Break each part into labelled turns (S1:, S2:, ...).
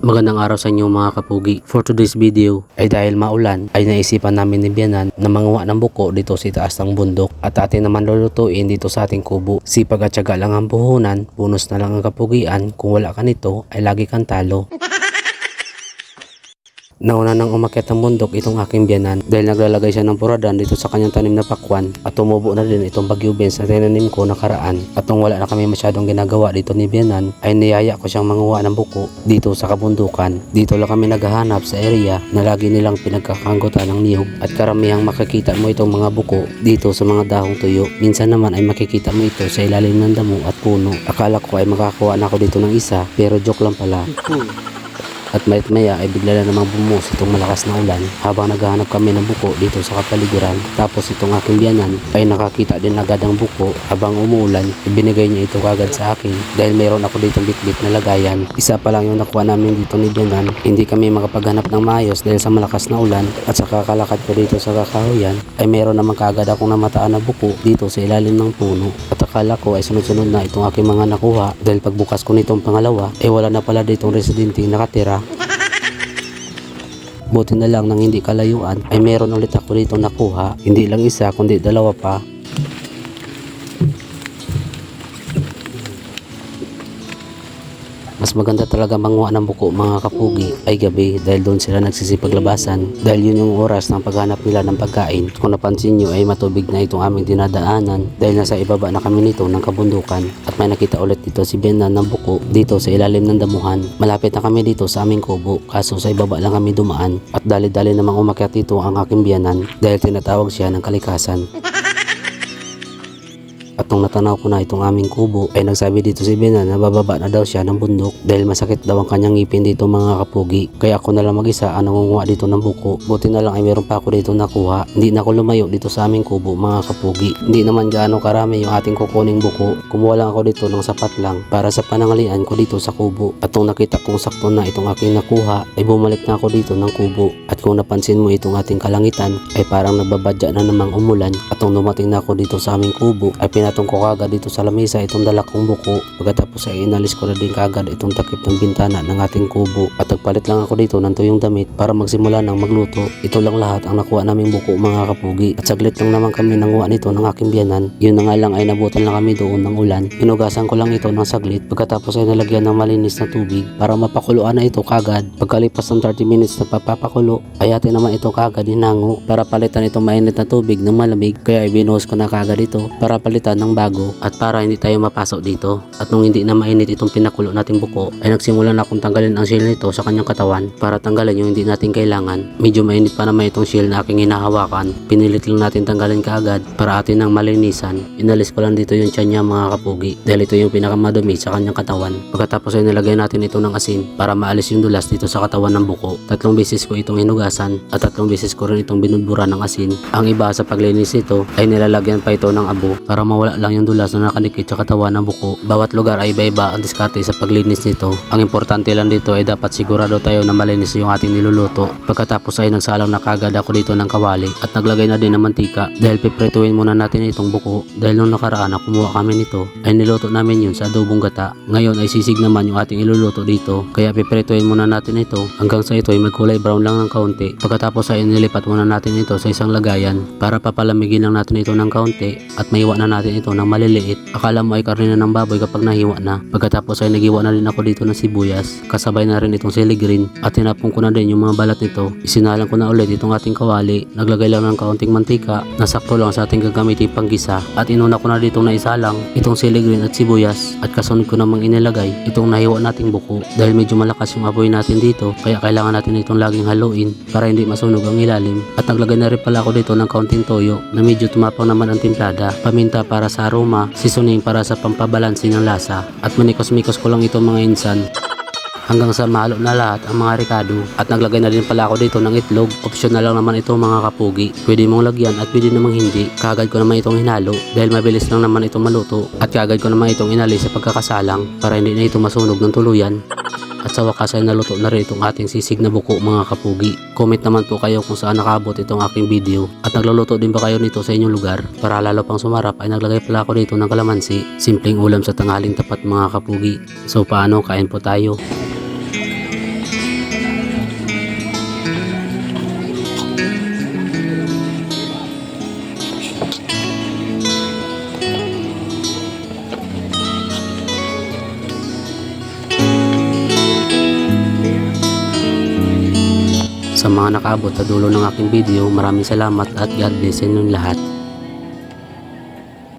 S1: Magandang araw sa inyo mga kapugi. For today's video ay dahil maulan ay naisipan namin ni Bianan na manguha ng buko dito sa itaas ng bundok at atin naman lulutuin dito sa ating kubo. Sipag at syaga lang ang puhunan, bonus na lang ang kapugian. Kung wala ka nito ay lagi kang talo. Nauna nang umakyat ng bundok itong aking biyanan dahil naglalagay siya ng puradan dito sa kanyang tanim na pakwan at tumubo na din itong bagyo beans na tinanim ko nakaraan. At nung wala na kami masyadong ginagawa dito ni biyanan ay niyaya ko siyang manguha ng buko dito sa kabundukan. Dito lang kami naghahanap sa area na lagi nilang pinagkakanggutan ng niyog at karamihang makikita mo itong mga buko dito sa mga dahong tuyo. Minsan naman ay makikita mo ito sa ilalim ng damo at puno. Akala ko ay makakuha na ako dito ng isa pero joke lang pala. At mayat maya ay bigla na namang bumuhos itong malakas na ulan habang naghahanap kami ng buko dito sa kapaligiran. Tapos itong aking biyanan ay nakakita din agad ng buko habang umuulan. Ibinigay niya ito agad sa akin dahil mayroon ako ditong bitbit na lagayan. Isa pa lang yung nakuha namin dito ni biyanan. Hindi kami makapaghanap ng maayos dahil sa malakas na ulan at sa kakalakad ko dito sa kakahuyan ay mayroon naman kaagad akong namataan na buko dito sa ilalim ng puno. At akala ko ay sunod-sunod na itong aking mga nakuha dahil pagbukas ko nitong pangalawa ay wala na pala ditong residente nakatira. Buti na lang nang hindi kalayuan ay meron ulit ako dito nakuha. Hindi lang isa kundi dalawa pa. Mas maganda talaga manguha ng buko mga kapugi ay gabi dahil doon sila nagsisipaglabasan dahil yun yung oras ng paghanap nila ng pagkain. Kung napansin nyo ay matubig na itong aming dinadaanan dahil nasa ibaba na kami nito ng kabundukan at may nakita ulit dito si Bianan ng buko dito sa ilalim ng damuhan. Malapit na kami dito sa aming kubo kaso sa ibaba lang kami dumaan at dali-dali namang umakyat dito ang aking Bianan dahil tinatawag siya ng kalikasan. At nung natanaw ko na itong aming kubo ay nagsabi dito si Bianan na bababa na daw siya ng bundok dahil masakit daw ang kanyang ngipin dito mga kapugi. Kaya ako na lang mag-isa ang nangunguha dito ng buko. Buti na lang ay meron pa ako dito nakuha. Hindi na ako lumayo dito sa aming kubo mga kapugi. Hindi naman gaano karami yung ating kukuning buko. Kumuha lang ako dito ng sapat lang para sa panangalian ko dito sa kubo. At nung nakita kong sakto na itong aking nakuha ay bumalik na ako dito ng kubo. At kung napansin mo itong ating kalangitan ay parang nagbabadya na namang umulan. At nung dumating na ako dito sa aming kubo ay pinatong ko kagad dito sa lamesa itong dala kong buko. Pagkatapos ay inalis ko na din kagad itong takip ng bintana ng ating kubo at nagpalit lang ako dito ng tuyong damit para magsimula ng magluto. Ito lang lahat ang nakuha naming buko mga kapugi at saglit lang naman kami nanguha nito ng aking biyanan. Yun na nga lang ay nabutan lang kami doon ng ulan. Inugasan ko lang ito ng saglit pagkatapos ay nalagyan ng malinis na tubig para mapakuluan na ito kagad. Pagkalipas ng 30 minutes na papapakulo ay atin naman ito kagad hinango para palitan itong mainit na tubig ng malamig kaya ibinuhos ko na kagad ito para palitan ng bago at para hindi tayo mapasok dito. At nung hindi na mainit itong pinakulo nating buko ay nagsimula na akong tanggalin ang shell nito sa kanyang katawan para tanggalin yung hindi natin kailangan. Medyo mainit pa naman itong shell na aking hinahawakan. Pinilit lang natin tanggalin kaagad para atin nang malinisan. Inalis ko lang dito yung tiyan niya mga kapugi dahil ito yung pinakamadumi sa kanyang katawan. Pagkatapos ay nilagay natin ito ng asin para maalis yung dulas dito sa katawan ng buko. 3 beses ko itong hinugasan at 3 beses ko rin itong binudbura ng asin. Ang iba sa paglinis nito ay nilalagyan pa ito ng abo para mawala lang yung dulas na nakadikit sa katawan ng buko. Bawat lugar ay iba-iba ang diskarte sa paglinis nito. Ang importante lang dito ay dapat sigurado tayo na malinis yung ating niluluto. Pagkatapos ay nagsalang na kagad ako dito ng kawali at naglagay na din ng mantika dahil piprituin muna natin itong buko dahil nung nakaraan na kumuha kami nito ay niluto namin yun sa adobong gata. Ngayon ay sisig naman yung ating iluluto dito kaya piprituin muna natin ito hanggang sa ito ay magkulay brown lang ng kaunti. Pagkatapos ay nilipat muna natin ito sa isang lagayan para papalamigin lang natin ito ng kaunti at maiwa na natin ito ng maliliit. Akala mo ay karne na ng baboy kapag nahiwa na. Pagkatapos ay nagiwa na rin ako dito ng sibuyas. Kasabay na rin itong sili green at tinapon ko na din yung mga balat nito. Isinalang ko na ulit itong ating kawali. Naglagay lang ng kaunting mantika na sakto lang sa ating gagamitin panggisa. At inuna ko na dito na isalang itong sili green at sibuyas at kasunod ko namang inilagay itong nahiwa nating buko. Dahil medyo malakas yung apoy natin dito kaya kailangan natin itong laging haluin para hindi masunog ang ilalim. At naglagay na rin pala ako dito ng kaunting toyo na medyo tumapang naman ang timplada. Paminta para sa aroma, seasoning para sa pampabalansi ng lasa at manikos-mikos ko lang ito mga insan hanggang sa mahalo na lahat ang mga ricado. At naglagay na din pala ako dito ng itlog. Optional lang naman ito mga kapugi. Pwede mong lagyan at pwede namang hindi. Kagad ko naman itong hinalo dahil mabilis lang naman itong maluto at kagad ko naman itong inalis sa pagkakasalang para hindi na ito masunog ng tuluyan. At sa wakas ay naluto na rin itong ating sisig na buko mga kapugi. Comment naman po kayo kung saan nakabot itong aking video. At nagluluto din ba kayo nito sa inyong lugar? Para lalo pang sumarap ay naglagay pala ako dito ng kalamansi. Simpleng ulam sa tanghaling tapat mga kapugi. So paano, kain po tayo. Sa mga nakaabot sa dulo ng aking video, maraming salamat at God bless sa inyong lahat.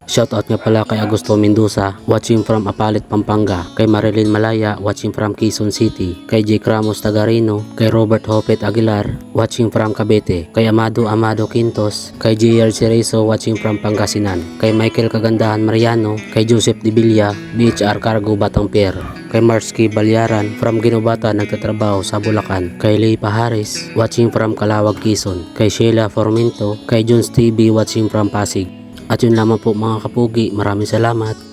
S1: Shoutout nga pala kay Augusto Mendoza, watching from Apalit, Pampanga, kay Marilyn Malaya, watching from Quezon City, kay Jake Ramos Tagarino, kay Robert Hopet Aguilar, watching from Cavite, kay Amado Quintos, kay JR Cerezo, watching from Pangasinan, kay Michael Kagandahan Mariano, kay Joseph Dibilia, BHR Cargo Batang Pier, kay Marsky Balyaran, from Ginobata nagtatrabaho sa Bulacan, kay Leigh Pahares, watching from Calawag, Quezon, kay Sheila Formento, kay Jones TV, watching from Pasig. At yun lamang po mga kapugi, maraming salamat.